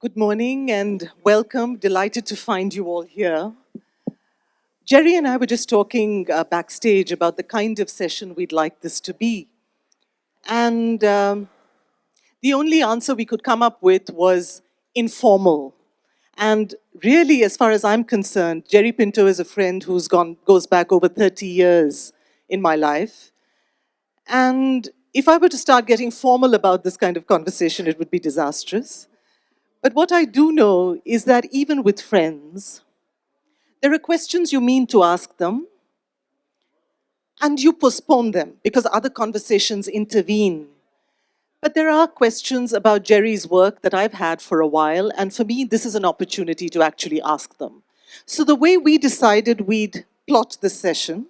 Good morning and welcome. Delighted to find you all here. Jerry and I were just talking backstage about the kind of session we'd like this to be. And the only answer we could come up with was informal. And really, as far as I'm concerned, Jerry Pinto is a friend goes back over 30 years in my life. And if I were to start getting formal about this kind of conversation, it would be disastrous. But what I do know is that even with friends, there are questions you mean to ask them, and you postpone them because other conversations intervene. But there are questions about Jerry's work that I've had for a while, and for me, this is an opportunity to actually ask them. So the way we decided we'd plot this session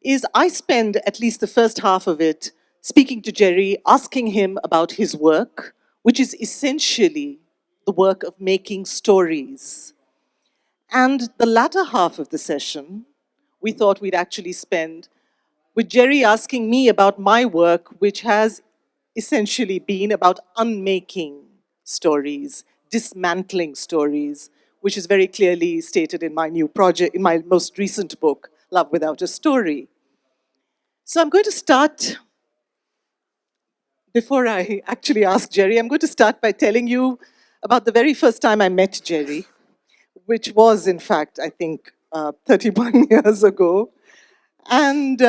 is I spend at least the first half of it speaking to Jerry, asking him about his work, which is essentially the work of making stories. And the latter half of the session, we thought we'd actually spend with Jerry asking me about my work, which has essentially been about unmaking stories, dismantling stories, which is very clearly stated in my new project, in my most recent book, Love Without a Story. So I'm going to start, before I actually ask Jerry, I'm going to start by telling you about the very first time I met Jerry, which was, in fact, I think, 31 years ago. And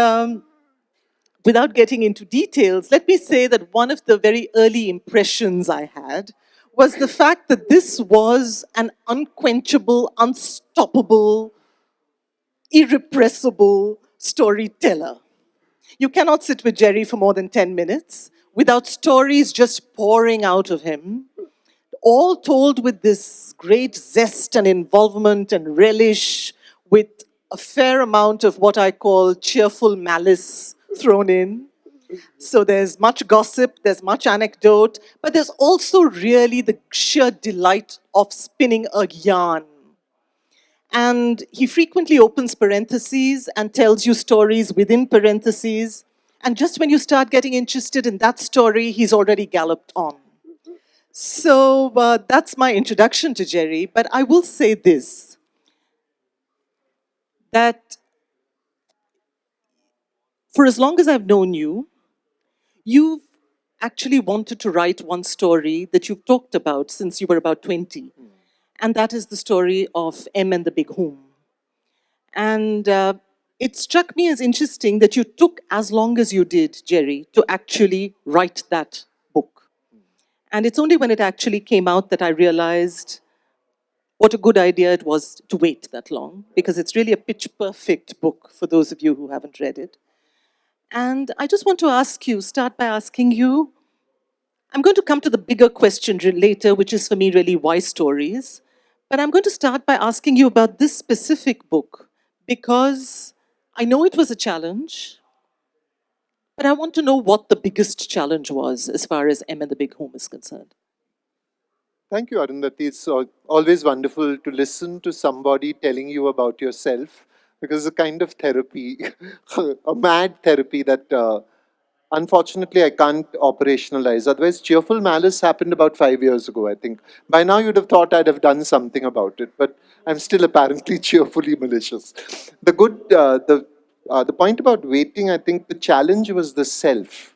without getting into details, let me say that one of the very early impressions I had was the fact that this was an unquenchable, unstoppable, irrepressible storyteller. You cannot sit with Jerry for more than 10 minutes without stories just pouring out of him, all told with this great zest and involvement and relish, with a fair amount of what I call cheerful malice thrown in. So there's much gossip, there's much anecdote, but there's also really the sheer delight of spinning a yarn. And he frequently opens parentheses and tells you stories within parentheses. And just when you start getting interested in that story, he's already galloped on. So that's my introduction to Jerry. But I will say this, that for as long as I've known you, you've actually wanted to write one story that you've talked about since you were about 20. And that is the story of M and the Big Home. And it struck me as interesting that you took as long as you did, Jerry, to actually write that book. And it's only when it actually came out that I realized what a good idea it was to wait that long, because it's really a pitch perfect book for those of you who haven't read it. And I just want to start by asking you, I'm going to come to the bigger question later, which is for me really why stories. But I'm going to start by asking you about this specific book, because I know it was a challenge, but I want to know what the biggest challenge was as far as M and the Big Home is concerned. Thank you, Arundhathi. It's always wonderful to listen to somebody telling you about yourself because it's a kind of therapy, a mad therapy that unfortunately I can't operationalize. Otherwise, cheerful malice happened about 5 years ago, I think. By now, you'd have thought I'd have done something about it, but I'm still apparently cheerfully malicious. The point about waiting, I think the challenge was the self.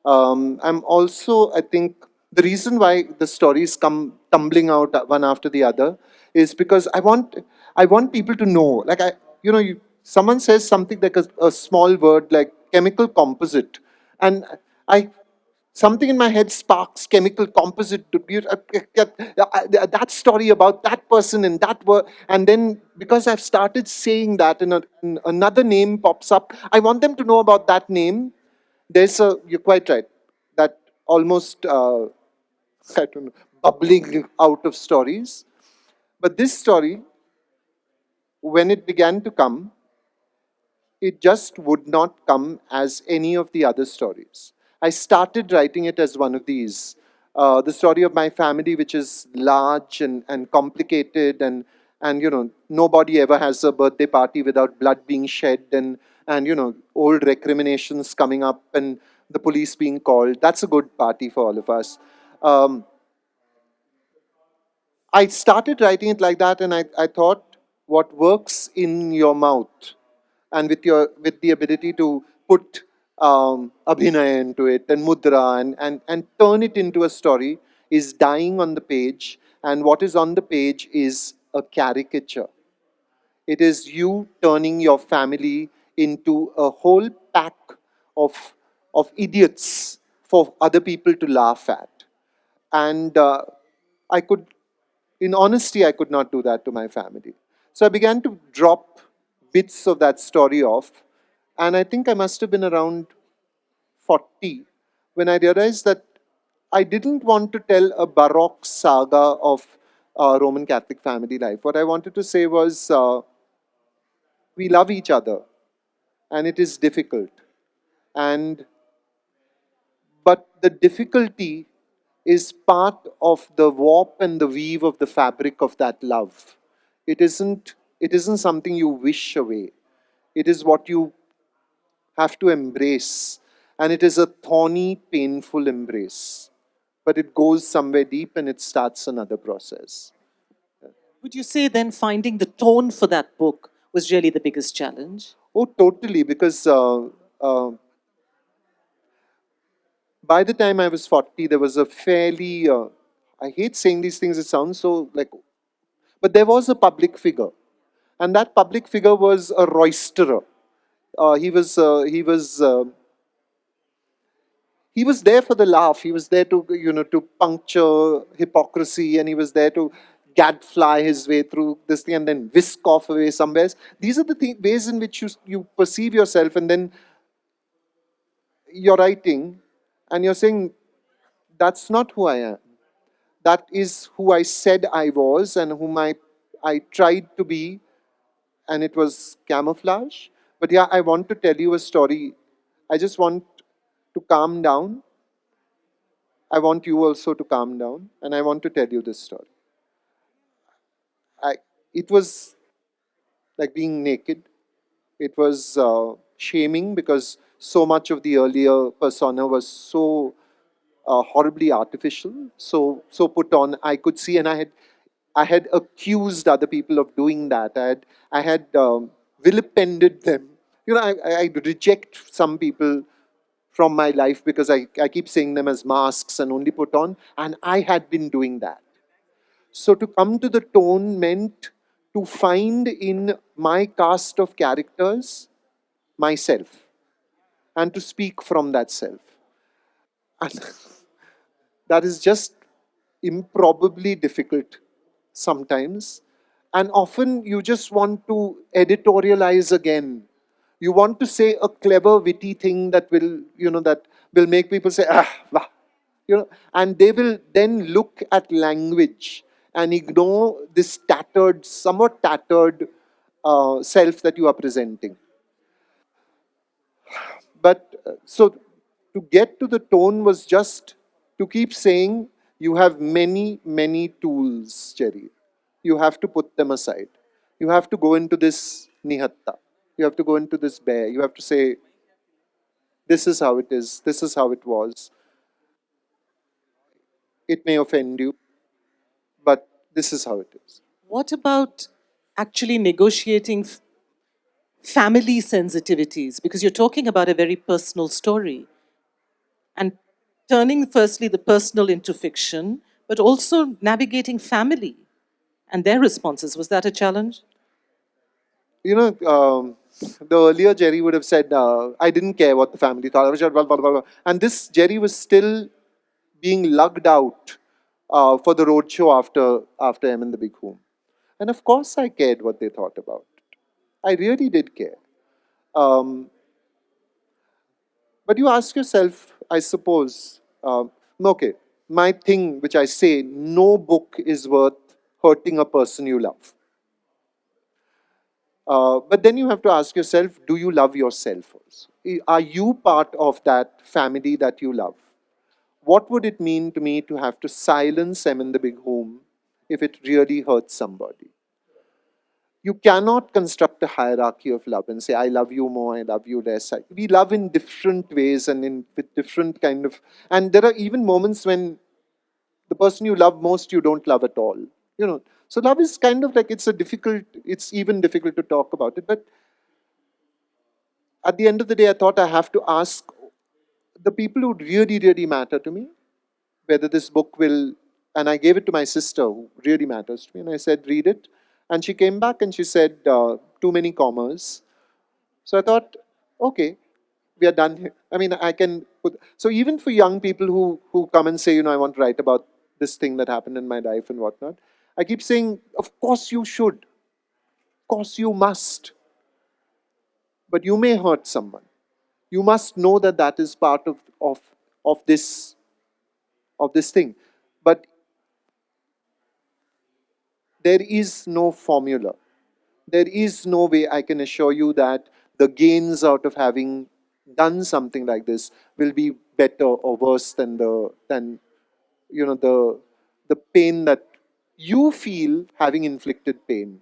I'm also, I think, the reason why the stories come tumbling out one after the other is because I want people to know. Like someone says something like a small word like chemical composite, and I something in my head sparks chemical composite to be that story about that person and that word, and then because I've started saying that and another name pops up, I want them to know about that name. You're quite right, that almost I don't know, bubbling out of stories. But this story, when it began to come, it just would not come as any of the other stories. I started writing it as one of these. The story of my family, which is large and complicated, and nobody ever has a birthday party without blood being shed, and old recriminations coming up and the police being called. That's a good party for all of us. Um, I started writing it like that, and I thought what works in your mouth and with the ability to put abhinay into it and mudra and turn it into a story is dying on the page, and what is on the page is a caricature. It is you turning your family into a whole pack of, of idiots for other people to laugh at. And I could, in honesty, I could not do that to my family. So I began to drop bits of that story off. And I think I must have been around 40 when I realized that I didn't want to tell a Baroque saga of Roman Catholic family life. What I wanted to say was we love each other and it is difficult. And but the difficulty is part of the warp and the weave of the fabric of that love. It isn't something you wish away. It is what you have to embrace. And it is a thorny, painful embrace. But it goes somewhere deep and it starts another process. Would you say then finding the tone for that book was really the biggest challenge? Oh, totally, because uh, by the time I was 40, there was a fairly, I hate saying these things, it sounds so like, but there was a public figure. And that public figure was a roisterer. He was there for the laugh. He was there to to puncture hypocrisy, and he was there to gadfly his way through this thing and then whisk off away somewhere. These are the ways in which you perceive yourself, and then you're writing, and you're saying that's not who I am. That is who I said I was, and whom I tried to be, and it was camouflage. But yeah, I want to tell you a story. I just want to calm down. I want you also to calm down, and I want to tell you this story. I, it was like being naked. It was shaming because so much of the earlier persona was so horribly artificial, so put on. I could see, and I had accused other people of doing that. I had vilipended them. I reject some people from my life because I keep seeing them as masks and only put on, and I had been doing that. So to come to the tone meant to find in my cast of characters myself and to speak from that self. And that is just improbably difficult sometimes. And often you just want to editorialize again. You want to say a clever, witty thing that will make people say, ah, wah. And they will then look at language and ignore this tattered, somewhat tattered self that you are presenting. But so to get to the tone was just to keep saying, you have many, many tools, Jerry. You have to put them aside. You have to go into this nihatta. You have to go into this bear. You have to say, this is how it is. This is how it was. It may offend you, but this is how it is. What about actually negotiating family sensitivities? Because you're talking about a very personal story and turning firstly the personal into fiction, but also navigating family and their responses. Was that a challenge? The earlier Jerry would have said, I didn't care what the family thought. I was just blah, blah, blah, blah. And this Jerry was still being lugged out for the roadshow after M in the Big Home. And of course, I cared what they thought about it. I really did care. Um, but you ask yourself, I suppose, okay, my thing which I say, no book is worth hurting a person you love. But then you have to ask yourself, do you love yourself also? Are you part of that family that you love? What would it mean to me to have to silence them in the big home if it really hurts somebody? You cannot construct a hierarchy of love and say, I love you more, I love you less. We love in different ways and with different kind of, and there are even moments when the person you love most, you don't love at all. You know, so love is kind of like, it's even difficult to talk about it. But at the end of the day, I thought I have to ask the people who really, really matter to me whether this book will, and I gave it to my sister who really matters to me, and I said, read it. And she came back and she said, too many commas. So I thought, okay, we are done here. I mean, I can put, so even for young people who come and say, I want to write about this thing that happened in my life and whatnot, I keep saying, of course you should, of course you must, but you may hurt someone. You must know that that is part of this of this thing. But there is no formula. There is no way I can assure you that the gains out of having done something like this will be better or worse than the pain that you feel having inflicted pain.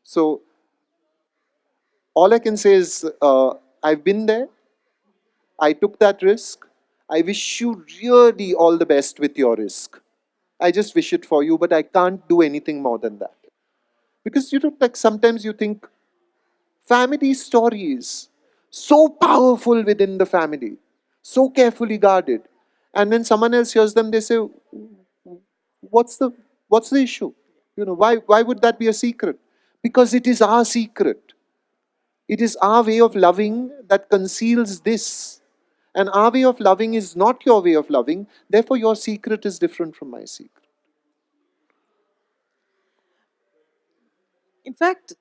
So all I can say is, I've been there. I took that risk. I wish you really all the best with your risk. I just wish it for you, but I can't do anything more than that. Because like sometimes you think family stories, so powerful within the family, so carefully guarded. And when someone else hears them, they say, What's the what's the issue? Why would that be a secret? Because it is our secret. It is our way of loving that conceals this. And our way of loving is not your way of loving. Therefore, your secret is different from my secret. In fact,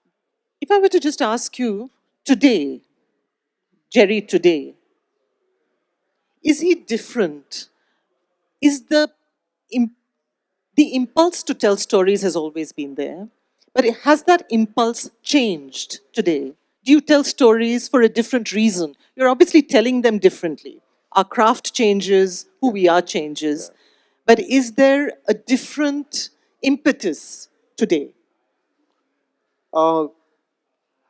if I were to just ask you today, Jerry, today, is he different? Is im- the impulse to tell stories has always been there, but has that impulse changed today? Do you tell stories for a different reason? You're obviously telling them differently. Our craft changes, who Yeah. we are changes. Yeah. But is there a different impetus today? Uh,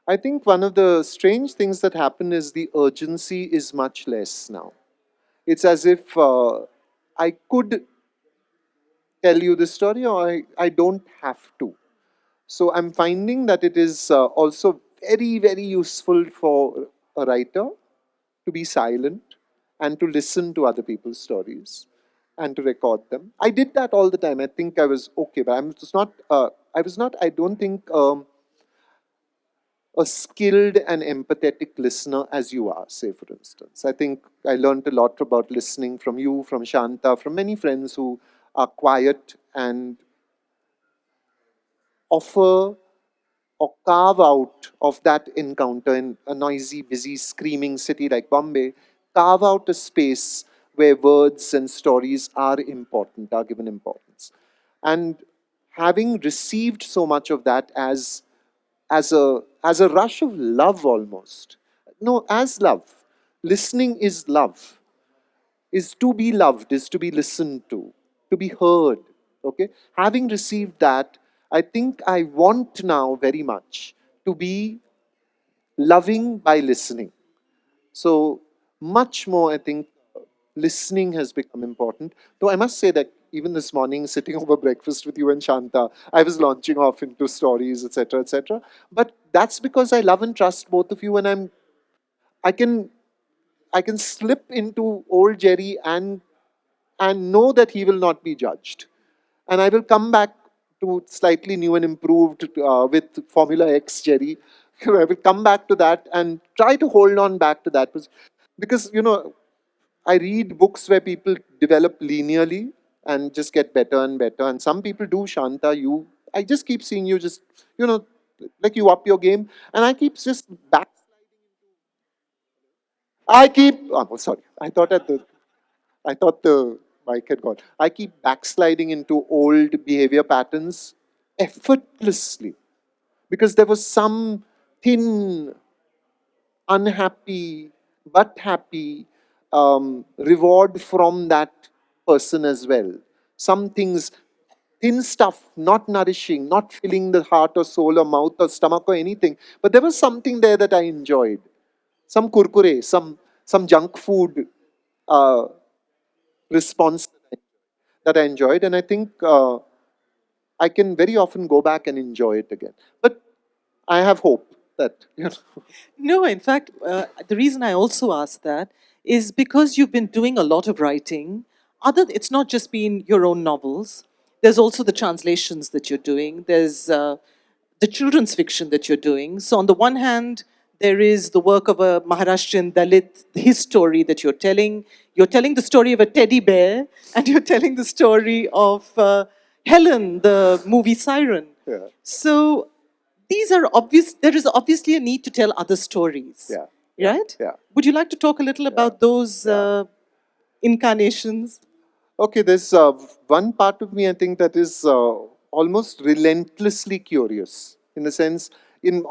I think one of the strange things that happen is the urgency is much less now. It's as if I could tell you this story or I don't have to. So I'm finding that it is also very, very useful for a writer to be silent and to listen to other people's stories and to record them. I did that all the time. I think I was okay, but I'm just not. I was not. I don't think a skilled and empathetic listener as you are. Say, for instance, I think I learned a lot about listening from you, from Shanta, from many friends who are quiet and offer or carve out of that encounter in a noisy, busy, screaming city like Bombay, carve out a space where words and stories are important, are given importance. And having received so much of that as a rush of love almost. No, as love. Listening is love, is to be loved, is to be listened to be heard. Okay? Having received that, I think I want now very much to be loving by listening. So, much more, I think, listening has become important. Though I must say that even this morning, sitting over breakfast with you and Shanta, I was launching off into stories, etc., etc. But that's because I love and trust both of you, and I can I can slip into old Jerry and know that he will not be judged. And I will come back to slightly new and improved with Formula X Jerry. I will come back to that and try to hold on back to that. Because, I read books where people develop linearly and just get better and better. And some people do, Shanta, I just keep seeing you just, you know, like you up your game. And I keep just back. Oh, sorry. I thought the mic had gone. I keep backsliding into old behavior patterns effortlessly because there was some thin, unhappy, but happy reward from that person as well. Some things, thin stuff, not nourishing, not filling the heart or soul or mouth or stomach or anything. But there was something there that I enjoyed. Some kurkure, some junk food uh, response that I enjoyed. And I think I can very often go back and enjoy it again. But I have hope that, No, in fact, the reason I also asked that is because you've been doing a lot of writing. It's not just been your own novels. There's also the translations that you're doing. There's the children's fiction that you're doing. So on the one hand, there is the work of a Maharashtrian Dalit, his story that you're telling. You're telling the story of a teddy bear, and you're telling the story of Helen, the movie Siren. yeah, So these are obvious. There is obviously a need to tell other stories, yeah, yeah, right? yeah. Would you like to talk a little about those Yeah. incarnations? Okay, there's one part of me, I think, that is almost relentlessly curious. In the sense,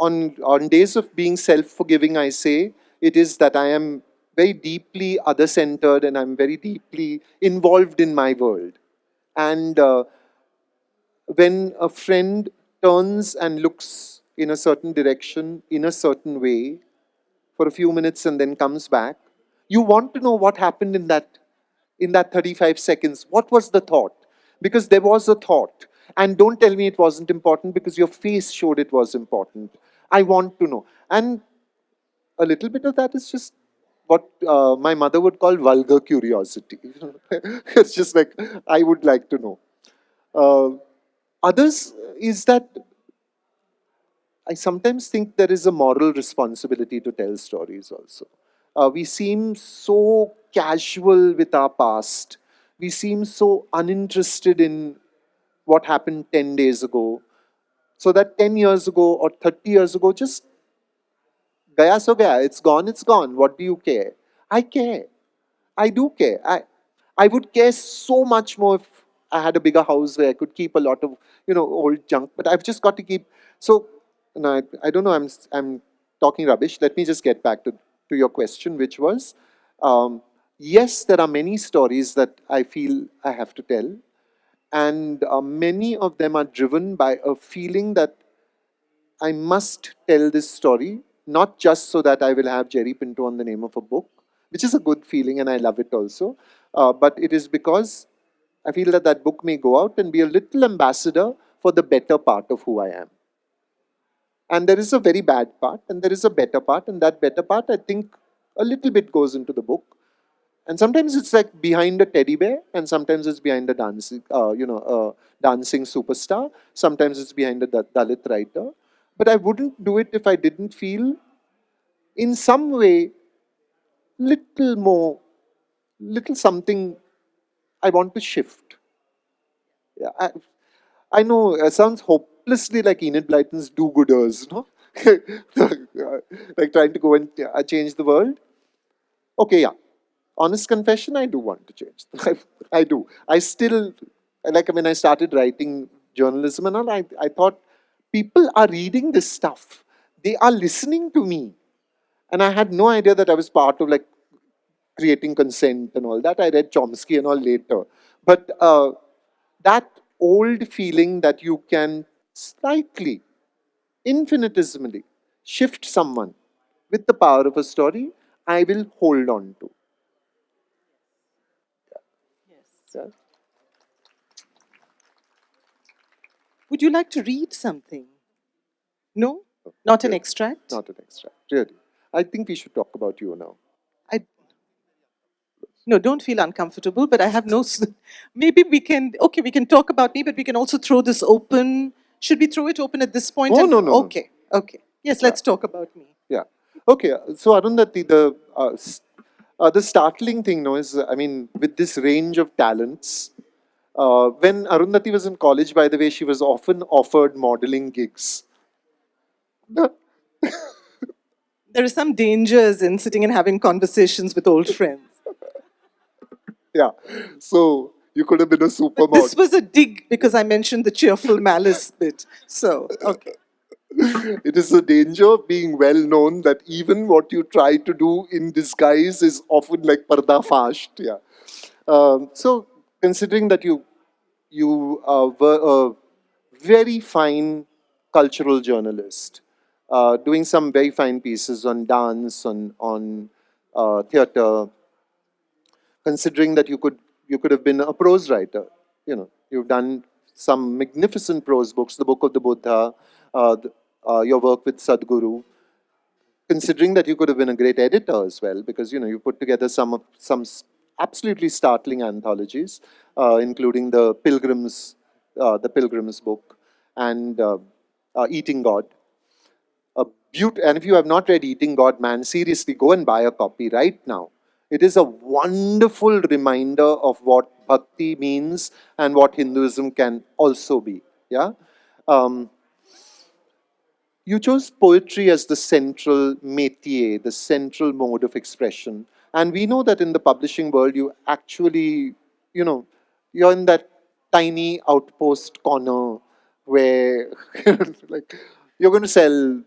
on days of being self-forgiving, I say it is that I am very deeply other-centered and I'm very deeply involved in my world. And when a friend turns and looks in a certain direction, in a certain way, for a few minutes and then comes back, you want to know what happened in that 35 seconds. What was the thought? Because there was a thought. And don't tell me it wasn't important, because your face showed it was important. I want to know. And a little bit of that is just what my mother would call vulgar curiosity. It's just like, I would like to know. Uh, Others is that I sometimes think there is a moral responsibility to tell stories also. We seem so casual with our past. We seem so uninterested in what happened 10 days ago. So that 10 years ago or 30 years ago, just gaya so gaya, it's gone. What do you care? I care. I do care. I would care so much more if I had a bigger house where I could keep a lot of old junk. But I've just got to keep. So, no, I don't know. I'm talking rubbish. Let me just get back to your question, which was, yes, there are many stories that I feel I have to tell, and many of them are driven by a feeling that I must tell this story, not just so that I will have Jerry Pinto on the name of a book, which is a good feeling and I love it also, but it is because I feel that that book may go out and be a little ambassador for the better part of who I am. And there is a very bad part and there is a better part, and that better part, I think, a little bit goes into the book. And sometimes it's like behind a teddy bear, and sometimes it's behind a dancing superstar. Sometimes it's behind a Dalit writer. But I wouldn't do it if I didn't feel, in some way, little more, little something I want to shift. Yeah, I know it sounds hopelessly like Enid Blyton's do-gooders, no? Like trying to go and change the world. Okay, yeah. Honest confession, I do want to change. I do. I still, like when I started writing journalism and all, I thought people are reading this stuff. They are listening to me. And I had no idea that I was part of like creating consent and all that. I read Chomsky and all later. But that old feeling that you can slightly, infinitesimally shift someone with the power of a story, I will hold on to. Yes. Yeah? Would you like to read something? No? Not an Yeah. extract? Not an extract, really. I think we should talk about you now. I No, don't feel uncomfortable, but I have no. Maybe we can. Okay, we can talk about me, but we can also throw this open. Should we throw it open at this point? Oh, no, no, no. Okay, okay. Yes, Yeah, let's talk about me. yeah. Okay, so Arundhati, the startling thing, no, is, I mean, with this range of talents, when Arundhati was in college, by the way, she was often offered modeling gigs. There are some dangers in sitting and having conversations with old friends. Yeah, so you could have been a But this supermodel. was a dig because I mentioned the cheerful malice bit. So, okay. It is the danger of being well known that even what you try to do in disguise is often like parda fashed. Yeah. So considering that you were a very fine cultural journalist, doing some very fine pieces on dance, on theatre, considering that you could have been a prose writer, you've done some magnificent prose books, the Book of the Buddha, your work with Sadhguru, considering that you could have been a great editor as well, because you put together some absolutely startling anthologies, including the Pilgrim's book, and Eating God. And if you have not read Eating God, man, seriously, go and buy a copy right now. It is a wonderful reminder of what bhakti means and what Hinduism can also be. Yeah. Um, you chose poetry as the central métier, the central mode of expression. And we know that in the publishing world, you actually, you know, you're in that tiny outpost corner where, like, you're going to sell.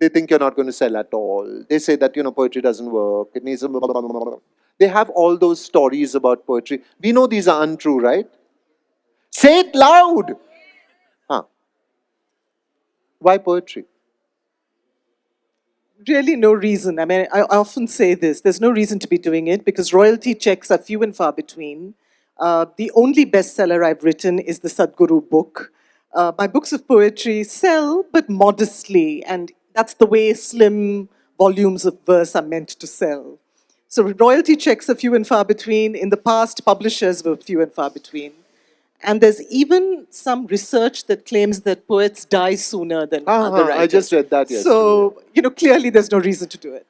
They think you're not going to sell at all. They say that, poetry doesn't work. It needs a blah, blah, blah, blah. They have all those stories about poetry. We know these are untrue, right? Say it loud. Huh. Why poetry? Really no reason. I mean, I often say this, there's no reason to be doing it because royalty checks are few and far between. The only bestseller I've written is the Sadhguru book. My books of poetry sell, but modestly, and that's the way slim volumes of verse are meant to sell. So royalty checks are few and far between. In the past, publishers were few and far between. And there's even some research that claims that poets die sooner than other writers. I just read that yesterday. So, clearly there's no reason to do it.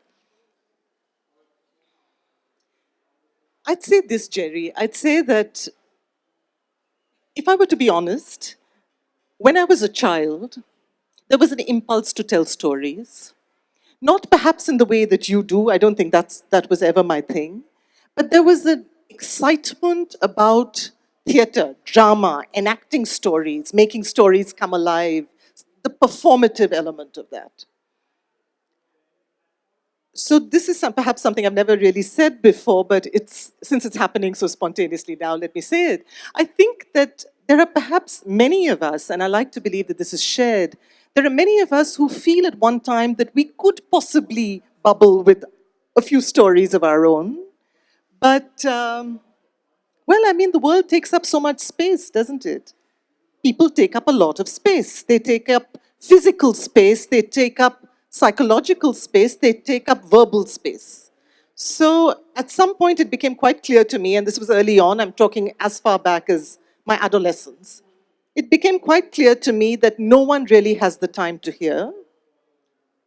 I'd say this, Jerry. I'd say that if I were to be honest, when I was a child, there was an impulse to tell stories. Not perhaps in the way that you do. I don't think that was ever my thing. But there was an excitement about theater, drama, enacting stories, making stories come alive, the performative element of that. So this is perhaps something I've never really said before, but since it's happening so spontaneously now, let me say it. I think that there are perhaps many of us, and I like to believe that this is shared, there are many of us who feel at one time that we could possibly bubble with a few stories of our own. But, well, I mean, the world takes up so much space, doesn't it? People take up a lot of space. They take up physical space, they take up psychological space, they take up verbal space. So at some point it became quite clear to me, and this was early on, I'm talking as far back as my adolescence, it became quite clear to me that no one really has the time to hear,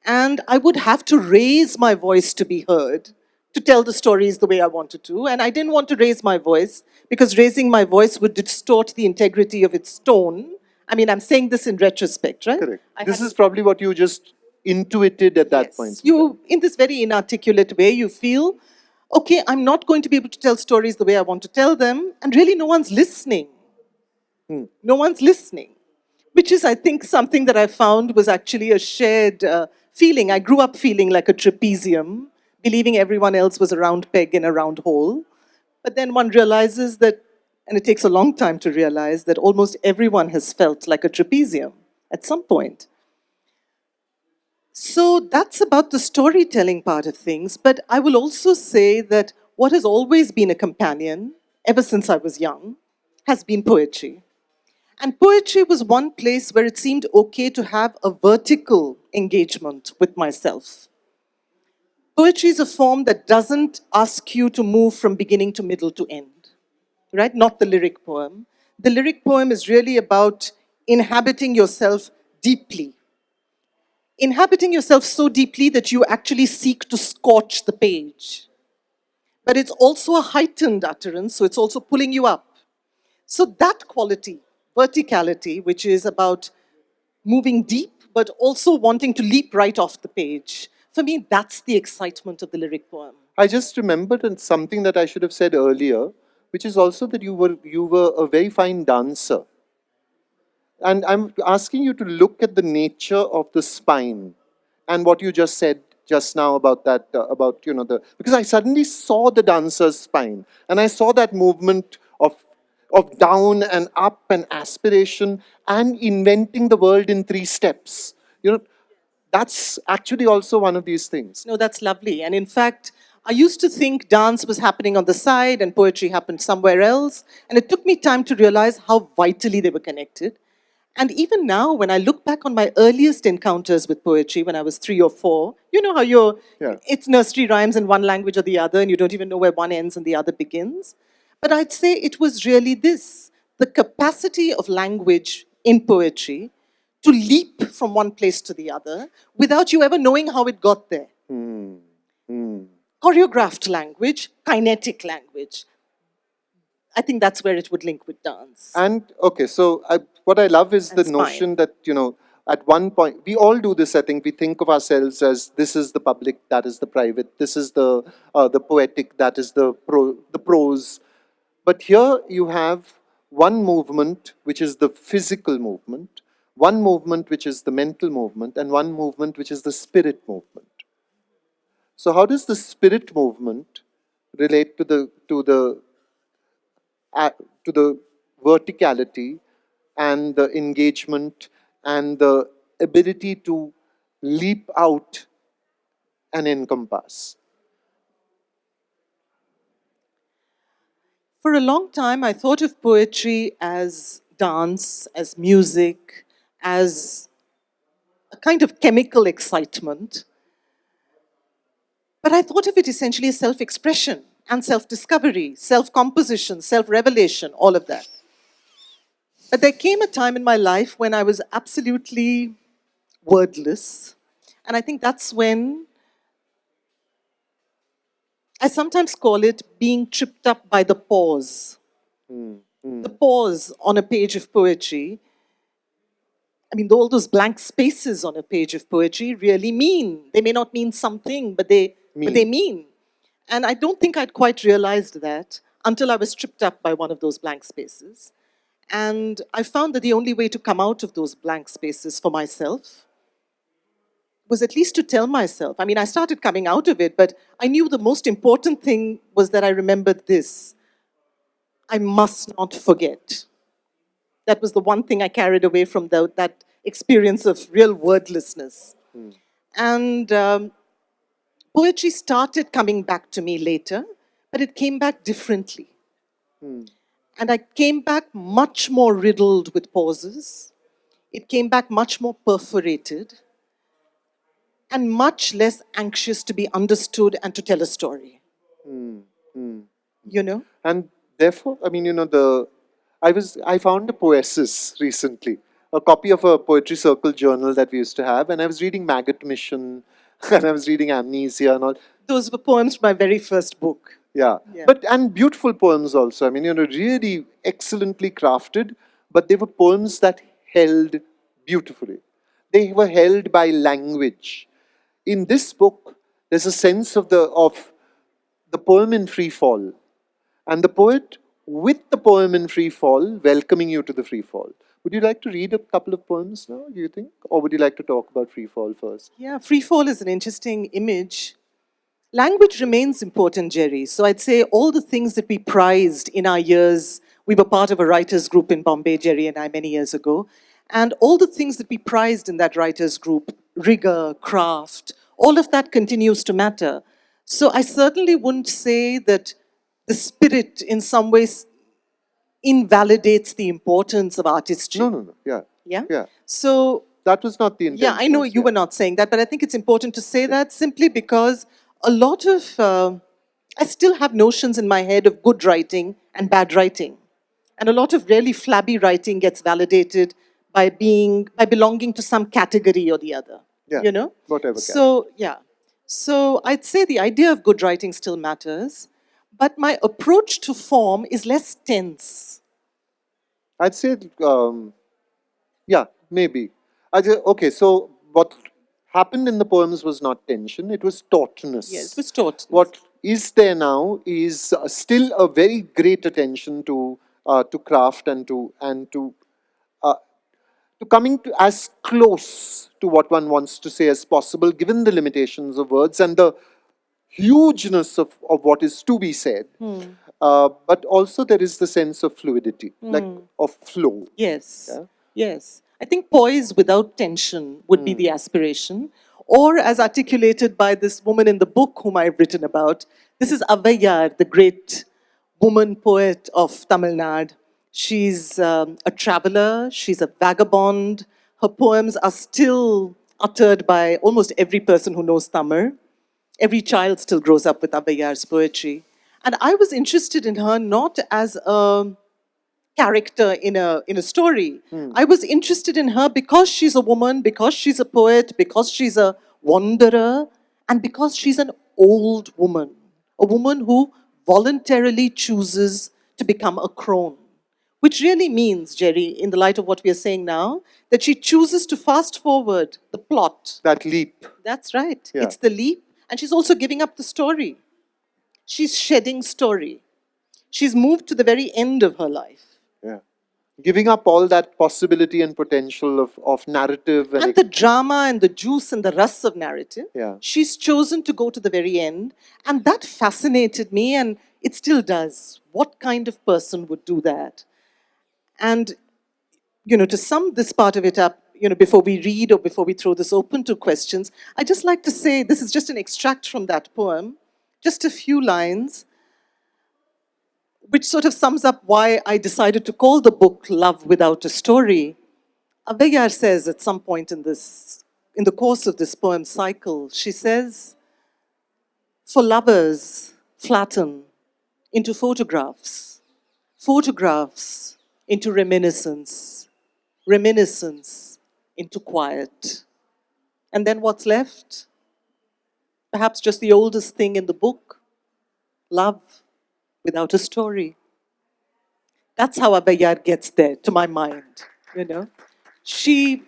and I would have to raise my voice to be heard, to tell the stories the way I wanted to. And I didn't want to raise my voice because raising my voice would distort the integrity of its tone. I mean, I'm saying this in retrospect, right? Correct. This is probably what you just intuited at that point. You, in this very inarticulate way, you feel, okay, I'm not going to be able to tell stories the way I want to tell them, and really no one's listening. No one's listening. Which is, I think, something that I found was actually a shared feeling. I grew up feeling like a trapezium, believing everyone else was a round peg in a round hole. But then one realizes that, and it takes a long time to realize, that almost everyone has felt like a trapezium at some point. So that's about the storytelling part of things. But I will also say that what has always been a companion, ever since I was young, has been poetry. And poetry was one place where it seemed okay to have a vertical engagement with myself. Poetry is a form that doesn't ask you to move from beginning to middle to end, right? Not the lyric poem. The lyric poem is really about inhabiting yourself deeply. Inhabiting yourself so deeply that you actually seek to scorch the page. But it's also a heightened utterance, so it's also pulling you up. So that quality, verticality, which is about moving deep, but also wanting to leap right off the page. For me, that's the excitement of the lyric poem. I just remembered something that I should have said earlier, which is also that you were a very fine dancer. And I'm asking you to look at the nature of the spine and what you just said just now about that, because I suddenly saw the dancer's spine and I saw that movement of down and up and aspiration and inventing the world in 3 steps. That's actually also one of these things. No, that's lovely. And in fact, I used to think dance was happening on the side and poetry happened somewhere else. And it took me time to realize how vitally they were connected. And even now, when I look back on my earliest encounters with poetry when I was 3 or 4, you know how Yeah. it's nursery rhymes in one language or the other, and you don't even know where one ends and the other begins. But I'd say it was really this, the capacity of language in poetry to leap from one place to the other without you ever knowing how it got there. Choreographed language, kinetic language. I think that's where it would link with dance. And okay, so what I love is And the spine. notion that, at one point, we all do this, I think. We think of ourselves as this is the public, that is the private, this is the poetic, that is the prose. But here you have one movement, which is the physical movement, one movement, which is the mental movement, and one movement, which is the spirit movement. So, how does the spirit movement relate uh, to the verticality and the engagement and the ability to leap out and encompass? For a long time, I thought of poetry as dance, as music, as a kind of chemical excitement. But I thought of it essentially as self expression and self discovery, self composition, self revelation, all of that. But there came a time in my life when I was absolutely wordless. And I think that's when I sometimes call it being tripped up by the pause. The pause on a page of poetry. I mean, all those blank spaces on a page of poetry really mean. They may not mean something, but they mean. And I don't think I'd quite realized that until I was tripped up by one of those blank spaces. And I found that the only way to come out of those blank spaces for myself was at least to tell myself. I mean, I started coming out of it, but I knew the most important thing was that I remembered this: I must not forget. That was the one thing I carried away from that experience of real wordlessness. And poetry started coming back to me later, but it came back differently. And I came back much more riddled with pauses. It came back much more perforated and much less anxious to be understood and to tell a story. You know? And therefore, I mean, I found a poesis recently, a copy of a poetry circle journal that we used to have, and I was reading Maggot Mission, and I was reading Amnesia and all. Those were poems from my very first book. Yeah. Yeah. And beautiful poems also. I mean, really excellently crafted, but they were poems that held beautifully. They were held by language. In this book, there's a sense of the poem in free fall, and the poet with the poem in free fall, welcoming you to the free fall. Would you like to read a couple of poems now, do you think? Or would you like to talk about free fall first? Yeah, free fall is an interesting image. Language remains important, Jerry. So I'd say all the things that we prized in our years, we were part of a writers' group in Bombay, Jerry and I, many years ago. And all the things that we prized in that writers' group, rigor, craft, all of that continues to matter. So I certainly wouldn't say that the spirit in some ways invalidates the importance of artistry. No. Yeah. Yeah? Yeah. So That was not the intention. yeah, I know you were not saying that, but I think it's important to say that simply because a lot of, I still have notions in my head of good writing and bad writing. And a lot of really flabby writing gets validated by belonging to some category or the other. Yeah, You know? whatever So, yeah. So I'd say the idea of good writing still matters, but my approach to form is less tense. I'd say, yeah, maybe. Okay, so what happened in the poems was not tension, it was tautness. Yes, it was taught. What is there now is still a very great attention to craft uh, to coming to as close to what one wants to say as possible, given the limitations of words and the hugeness of what is to be said. But also there is the sense of fluidity, like of flow. Yes. Yeah? Yes. I think poise without tension would be the aspiration. Or as articulated by this woman in the book whom I've written about, this is Avvaiyar, the great woman poet of Tamil Nadu. She's a traveler, she's a vagabond. Her poems are still uttered by almost every person who knows Tamil. Every child still grows up with Avvaiyar's poetry. And I was interested in her not as a character in a story. I was interested in her because she's a woman, because she's a poet, because she's a wanderer, and because she's an old woman, a woman who voluntarily chooses to become a crone. Which really means, Jerry, in the light of what we are saying now, that she chooses to fast forward the plot. That leap. That's right. Yeah. It's the leap, and she's also giving up the story. She's shedding story. She's moved to the very end of her life. Yeah. Giving up all that possibility and potential of narrative. And the drama and the juice and the rus of narrative. Yeah. She's chosen to go to the very end. And that fascinated me, and it still does. What kind of person would do that? And, to sum this part of it up, before we read or before we throw this open to questions, I just like to say this is just an extract from that poem, just a few lines, which sort of sums up why I decided to call the book Love Without a Story. Avvaiyar says at some point in the course of this poem cycle, she says, for lovers flatten into photographs, photographs into reminiscence, reminiscence into quiet. And then what's left? Perhaps just the oldest thing in the book, love without a story. That's how Avvaiyar gets there, to my mind. She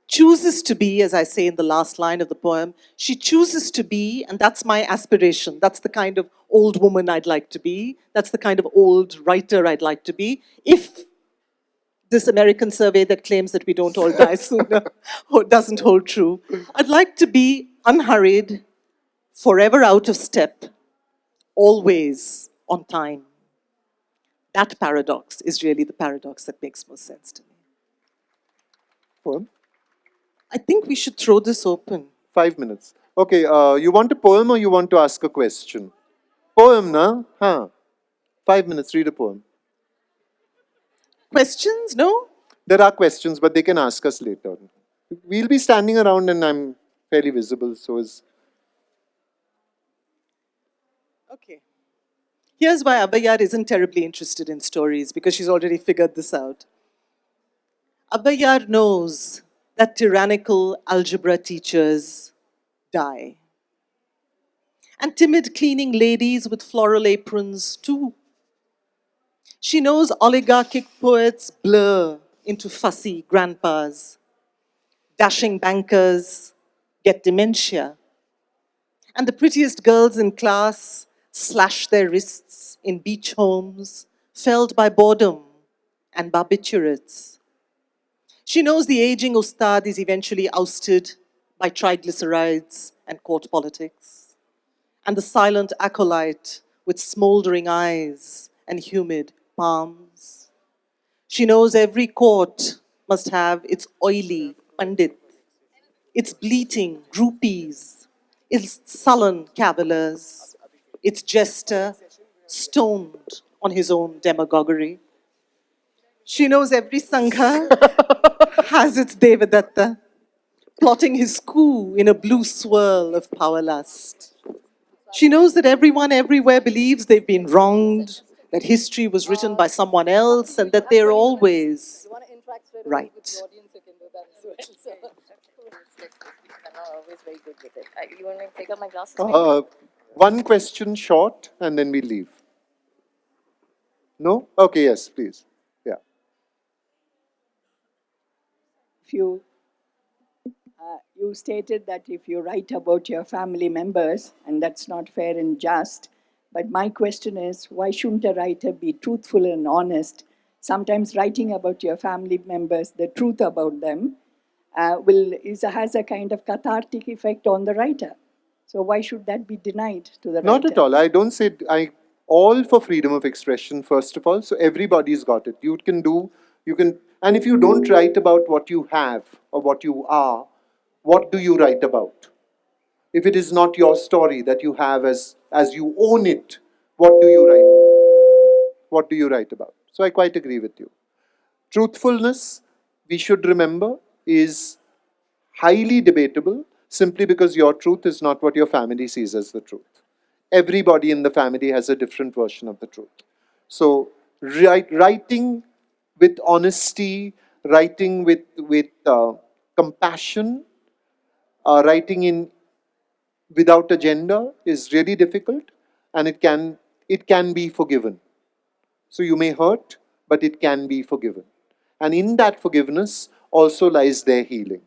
chooses to be, as I say in the last line of the poem, she chooses to be, and that's my aspiration. That's the kind of old woman I'd like to be. That's the kind of old writer I'd like to be. If this American survey that claims that we don't all die sooner doesn't hold true, I'd like to be unhurried, forever out of step, always on time. That paradox is really the paradox that makes most sense to me. Poem? I think we should throw this open. 5 minutes. Okay, you want a poem or you want to ask a question? Poem, na? Huh. 5 minutes, read a poem. Questions? No? There are questions, but they can ask us later. We'll be standing around and I'm fairly visible, so is... Okay. Here's why Avvaiyar isn't terribly interested in stories, because she's already figured this out. Avvaiyar knows that tyrannical algebra teachers die. And timid cleaning ladies with floral aprons too. She knows oligarchic poets blur into fussy grandpas. Dashing bankers get dementia. And the prettiest girls in class slash their wrists in beach homes, felled by boredom and barbiturates. She knows the aging ustad is eventually ousted by triglycerides and court politics, and the silent acolyte with smoldering eyes and humid palms. She knows every court must have its oily pandit, its bleating groupies, its sullen cavillers, its jester stoned on his own demagoguery. She knows every sangha has its Devadatta, plotting his coup in a blue swirl of power lust. She knows that everyone everywhere believes they've been wronged, that history was written by someone else, and that they're always right. Always very good with it. You want me to take out my glasses? One question short and then we leave. No? Okay, yes, please. Yeah. If you stated that if you write about your family members, and that's not fair and just, but my question is, why shouldn't a writer be truthful and honest? Sometimes writing about your family members, the truth about them, has a kind of cathartic effect on the writer. So why should that be denied to the writer? Not at all. I don't say... all for freedom of expression, first of all. So everybody's got it. You can... And if you don't write about what you have or what you are, what do you write about? If it is not your story that you have as you own it, what do you write? What do you write about? So I quite agree with you. Truthfulness, we should remember, is highly debatable simply because your truth is not what your family sees as the truth. Everybody in the family has a different version of the truth. So, writing with honesty, writing with compassion, writing in without agenda is really difficult, and it can be forgiven. So you may hurt, but it can be forgiven. And in that forgiveness also lies their healing.